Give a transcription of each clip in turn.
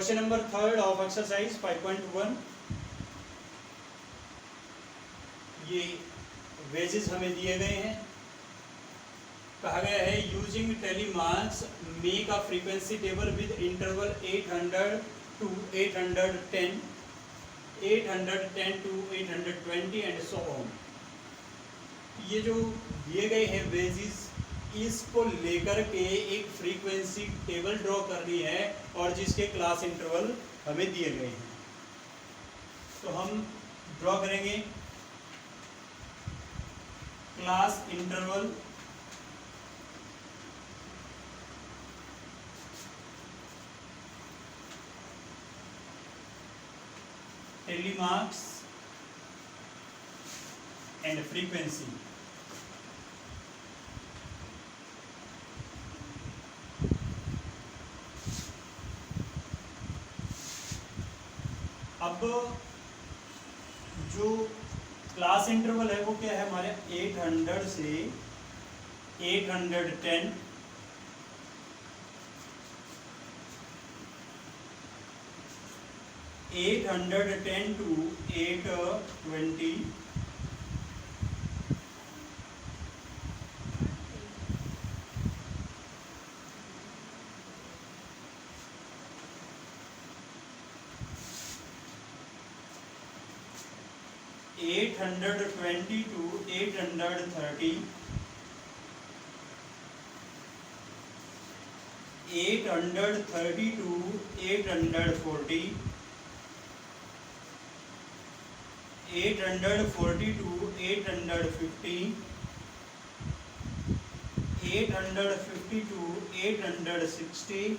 Question number 3 of exercise 5.1। ये wages हमें दिए गए हैं। कहा गया है using telemarks make a frequency table with interval 800 to 810, 810 to 820 and so on. ये जो दिए गए हैं वेजेस, इसको लेकर के एक फ्रीक्वेंसी टेबल ड्रॉ करनी है और जिसके क्लास इंटरवल हमें दिए गए हैं। तो हम ड्रॉ करेंगे class interval telemarks and frequency. अब जो क्लास इंटरवल है वो क्या है हमारे 800 से 810, 810 to 820, 820 to 830, 830 to 840, 840 to 850, 850 to 860,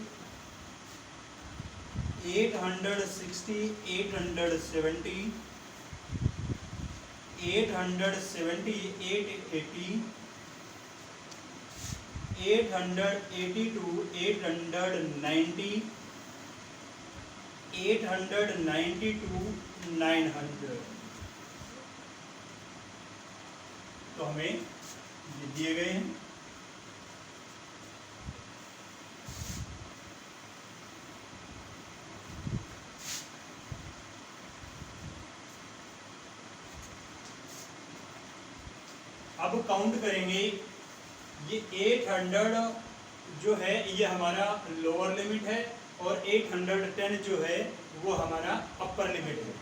860, 870, 870, 880, 880 to 890, 890 to 900। तो हमें ये दिए गए हैं। अब काउंट करेंगे। ये 800 जो है ये हमारा लोअर लिमिट है और 810 जो है वो हमारा अपर लिमिट है।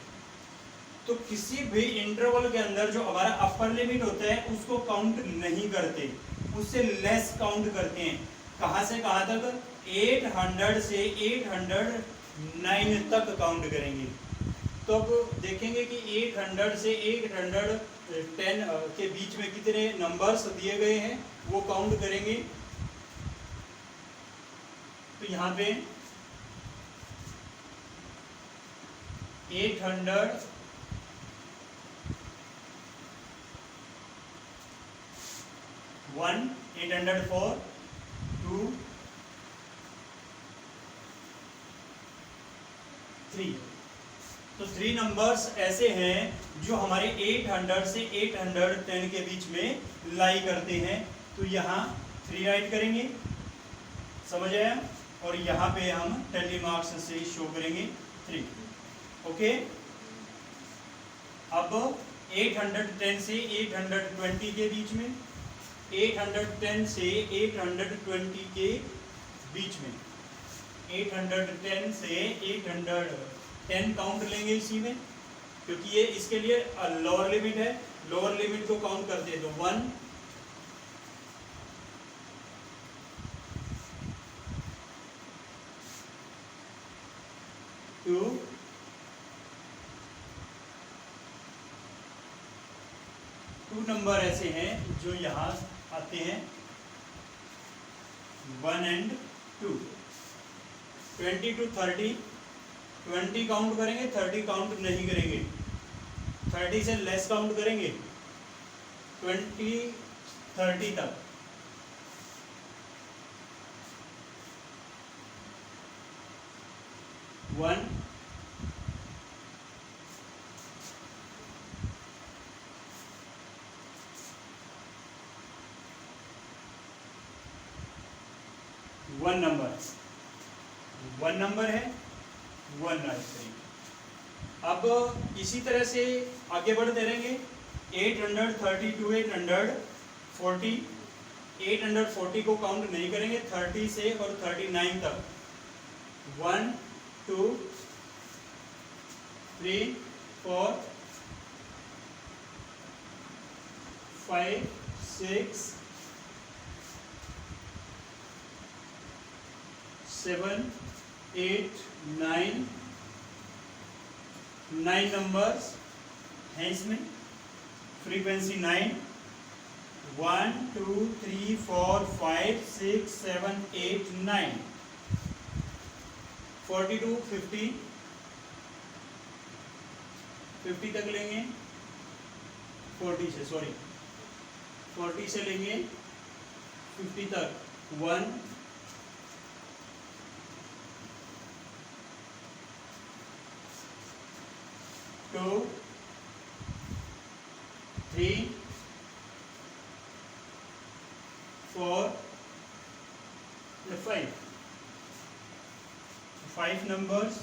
तो किसी भी इंटरवल के अंदर जो हमारा अपर लिमिट होता है उसको काउंट नहीं करते, उससे लेस काउंट करते हैं। कहाँ से कहाँ तक? 800 से 809 तक काउंट करेंगे। तो अब देखेंगे कि 800 से 810 के बीच में कितने नंबर्स दिए गए हैं वो काउंट करेंगे। तो यहाँ पे 800, 1, 804, 2, 3। तो 3 नंबर्स ऐसे हैं जो हमारे 800 से 810 के बीच में लाई करते हैं। तो यहाँ 3 राइट करेंगे, समझ आया? और यहाँ पे हम टेलीमार्क्स से शो करेंगे 3। ओके। अब 810 से 820 के बीच में, 810 से 820 के बीच में, 810 से 810 काउंट लेंगे इसी में, क्योंकि ये इसके लिए लोअर लिमिट है। लोअर लिमिट को काउंट करते हैं तो 1, 2, 2 नंबर ऐसे हैं जो यहाँ आते हैं 1 एंड 2। 20 to 30, 20 काउंट करेंगे, 30 काउंट नहीं करेंगे। 30 से लेस काउंट करेंगे 20, 30 तक। 1, 1 नंबर है। 193। अब इसी तरह से आगे बढ़ते रहेंगे। 830 to 840, 840 को काउंट नहीं करेंगे 30 से और 39 तक। 1 2 3 4 5 6 7 8 9 नंबर्स हैं इसमें। फ्रीक्वेंसी 9, 1 2 3 4 5 6 7 8 9, 42 50 तक लेंगे 40 से लेंगे 50 तक। 1 2 3 4 5 numbers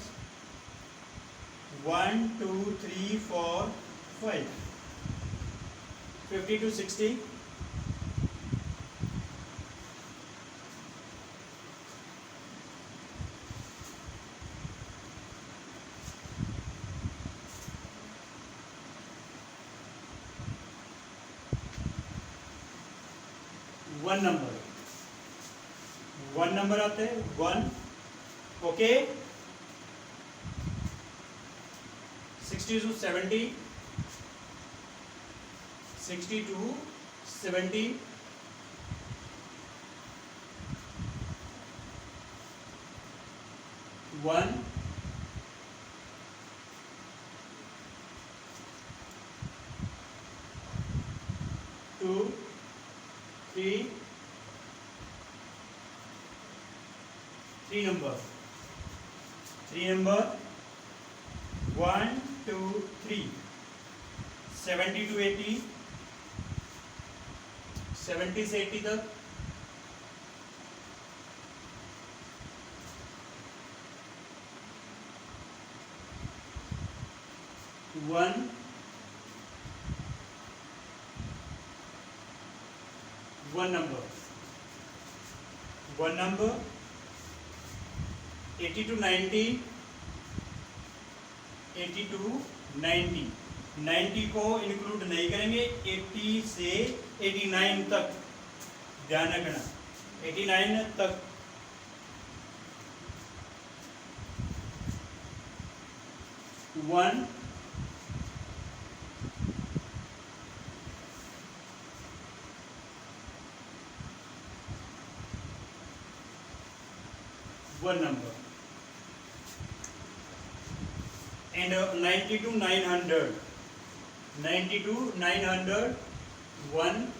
1 2 3 4 5, 50 to 60, 1 नंबर आते हैं 1। Okay 60 to 70, 60 to 70, 1 2 3 number 1 2 3, 70 to 80, 70 से 80 तक, 1 नंबर 80 to 90, 80 to 90, 90 को इंक्लूड नहीं करेंगे। 80 से 89 तक ध्यान रखना, 89 तक। 1 number and 90 to 900, 90 to 900, 1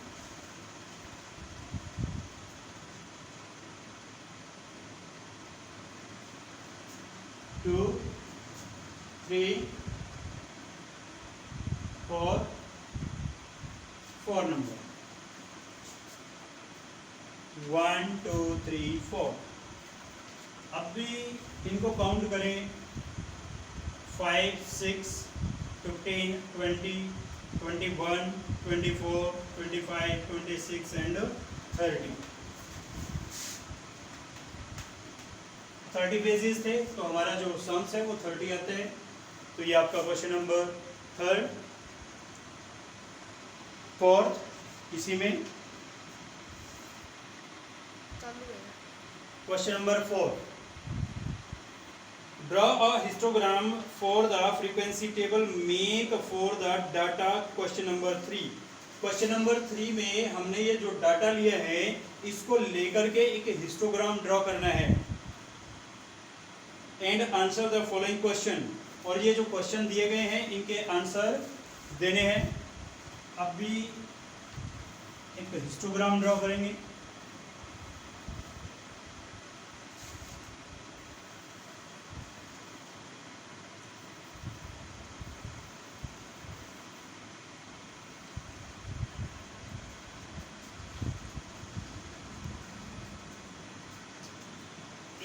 2 3 4 number 1 2 3 4। अब भी इनको काउंट करें 5 6 15 20 21 24 25 26 एंड 30 पेजेस थे, तो हमारा जो सम्स है वो 30 आते हैं। तो ये आपका क्वेश्चन नंबर 3, 4 इसी में। Question number 4, draw a histogram for the frequency table make for the data. Question number 3, question number 3 में हमने ये जो डाटा लिया है इसको लेकर के एक हिस्टोग्राम ड्रॉ करना है। And answer the following question, और ये जो क्वेश्चन दिए गए हैं इनके आंसर देने हैं। अब भी एक हिस्टोग्राम ड्रॉ करेंगे।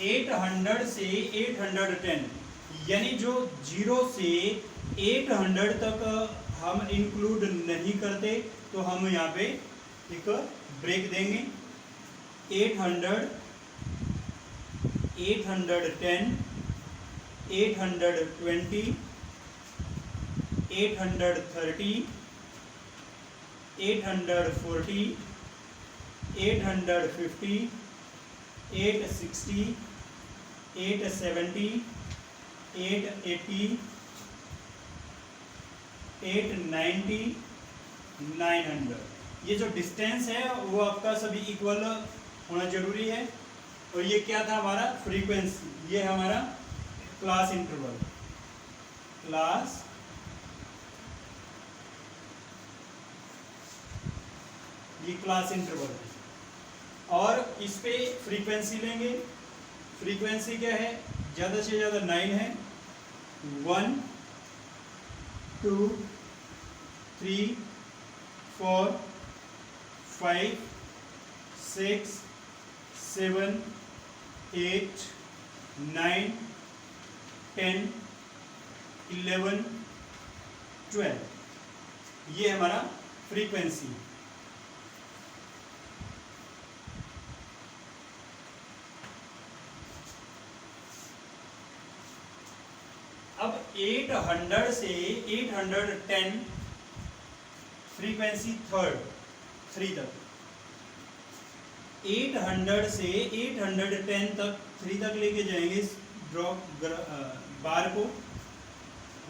$800 से 810, यानी जो 0 से 800 तक हम इंक्लूड नहीं करते, तो हम यहाँ पे एक ब्रेक देंगे। 800, 810, 820, 830, 840, 850, 860, 870, 880, 890, 900। ये जो डिस्टेंस है वो आपका सभी इक्वल होना जरूरी है। और ये क्या था हमारा फ्रीक्वेंसी, ये हमारा क्लास इंटरवल, क्लास ये क्लास इंटरवल है। और इस पे फ्रीक्वेंसी लेंगे। फ्रीक्वेंसी क्या है, ज़्यादा से ज़्यादा 9 है। 1 2 3 4 5 6 7 8 9 10 11 12, ये हमारा फ्रीक्वेंसी। अब 800 से 810 फ्रीक्वेंसी थ्री तक, 800 से 810 तक 3 तक लेके जाएंगे इस ड्रॉप बार को,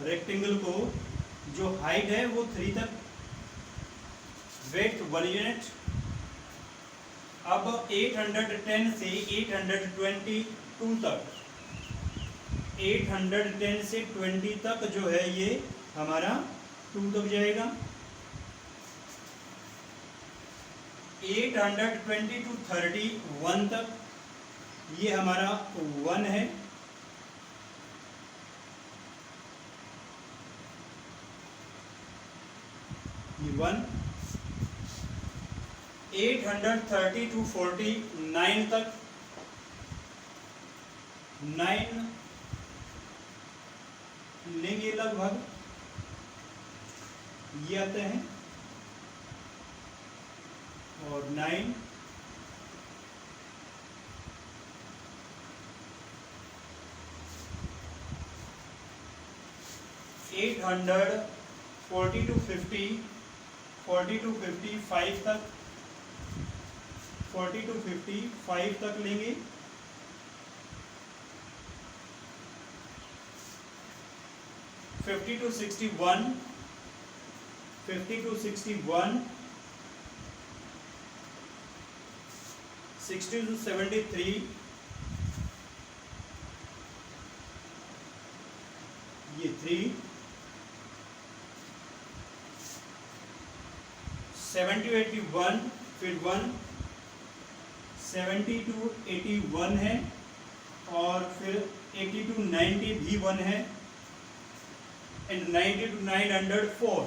रेक्टेंगल को। जो हाइट है वो 3 तक, विड्थ 1 यूनिट। अब 810 से 822 तक, 810 से 20 तक जो है ये हमारा 2 तक जाएगा। 820 to 31 तक ये हमारा 1 है। ये 1। 830 to 49 तक 9 लेंगे लगभग, ये आते हैं। और 9 840 to 50, 40 to 55 तक, 40 to 55 तक लेंगे। 50 to 61, 50 to 61, 60 to 73, ये 3, 70 to 81, फिर 1, 70 to 81 है, और फिर 80 to 90 भी 1 है, एंड 90 to 904,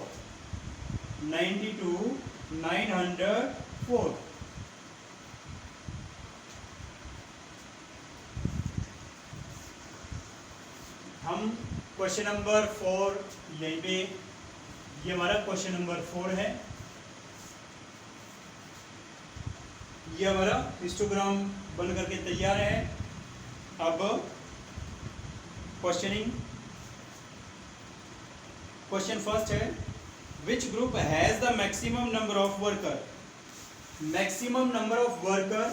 90 to 904। हम क्वेश्चन नंबर 4 यहीं पे, ये हमारा क्वेश्चन नंबर 4 है। ये हमारा हिस्टोग्राम बन करके तैयार है। अब क्वेश्चनिंग, क्वेश्चन फर्स्ट है, which group has the maximum number of worker. Maximum number of worker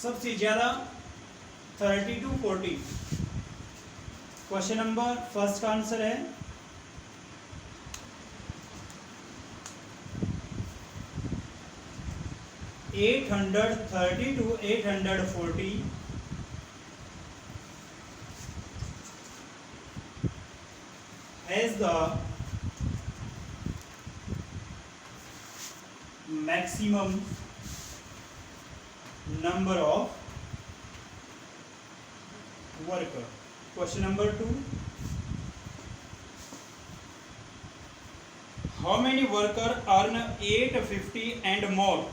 सबसे ज्यादा 30 to 40। क्वेश्चन नंबर फर्स्ट का आंसर है 830 to 840 has the maximum number of worker। Question number 2, how many worker earn 850 and more।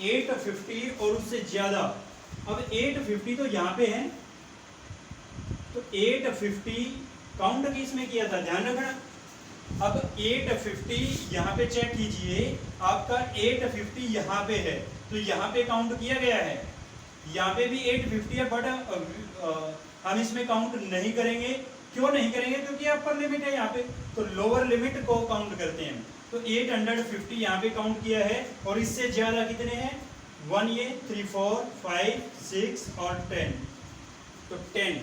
850 और उससे ज्यादा। अब 850 तो यहाँ पे है, तो 850 काउंट किसमें किया था, ध्यान रखना। अब 850 यहाँ पे चेक कीजिए, आपका 850 यहाँ पे है, तो यहाँ पे काउंट किया गया है, यहाँ पे भी 850 है, बट हम इसमें काउंट नहीं करेंगे। क्यों नहीं करेंगे, क्योंकि अपर लिमिट है यहाँ पे, तो लोअर लिमिट को काउंट करते हैं। तो 850 यहाँ पे काउंट किया है, और इससे ज्यादा कितने हैं, 1 ये 3 4 5 6 और 10, तो 10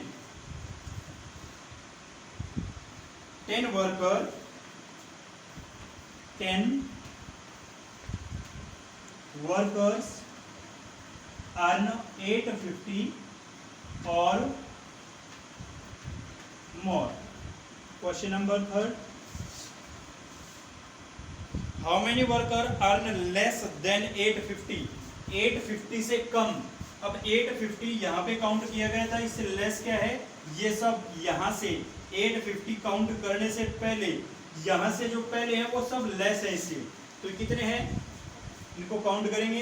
worker 10 workers earn 850 or more. Question number 3. How many worker earn less than 850? 850 से कम। अब 850 यहाँ पे काउंट किया गया था, इससे लेस क्या है, ये सब यहाँ से 850 काउंट करने से पहले यहाँ से जो पहले है वो सब लेस है इससे, तो कितने हैं इनको काउंट करेंगे,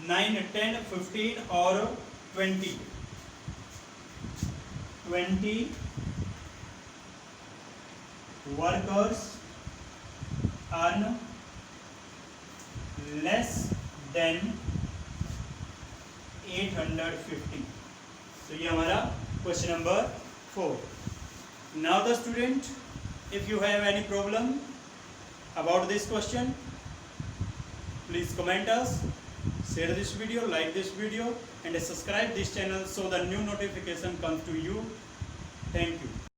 9 10 15 और 20 वर्कर्स अर्न लेस देन 850। तो ये हमारा question number 4। Now the student, if you have any problem about this question, please comment us, share this video, like this video and subscribe this channel so the new notification comes to you. Thank you.